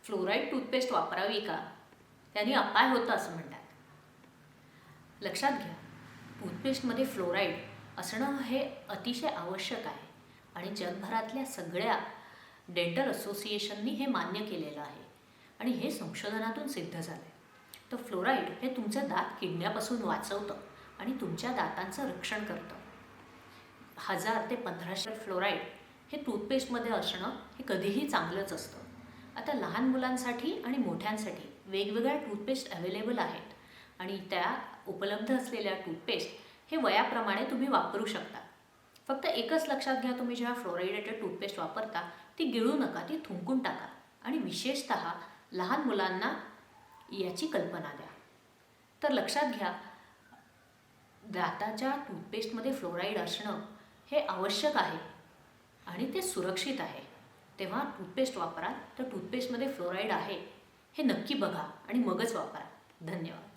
Fluoride toothpaste वापरावी का? त्याने अपाय होतं असं म्हणतात. लक्षात घ्या, टूथपेस्टमध्ये फ्लोराईड असणं हे अतिशय आवश्यक आहे आणि जगभरातल्या सगळ्या डेंटल असोसिएशननी हे मान्य केलेलं आहे आणि हे संशोधनातून सिद्ध झालं आहे. तर फ्लोराईड हे तुमचे दात किडण्यापासून वाचवतं आणि तुमच्या दातांचं रक्षण करतं. 1000 ते 1500 फ्लोराईड हे टूथपेस्टमध्ये असणं हे कधीही चांगलंच असतं. आता लहान मुलांसाठी आणि मोठ्यांसाठी वेगवेगळ्या टूथपेस्ट अवेलेबल आहेत आणि त्या उपलब्ध असलेल्या टूथपेस्ट हे वयाप्रमाणे तुम्ही वापरू शकता. फक्त एकच लक्षात घ्या, तुम्ही जेव्हा फ्लोराईडेटेड टूथपेस्ट वापरता ती गिळू नका, ती थुंकून टाका आणि विशेषतः लहान मुलांना याची कल्पना द्या. तर लक्षात घ्या, दाताच्या टूथपेस्टमध्ये फ्लोराईड असणं हे आवश्यक आहे आणि ते सुरक्षित आहे. तेव्हा टूथपेस्ट वापरा तर टूथपेस्टमध्ये फ्लोराईड आहे हे नक्की बघा आणि मगच वापरा. धन्यवाद.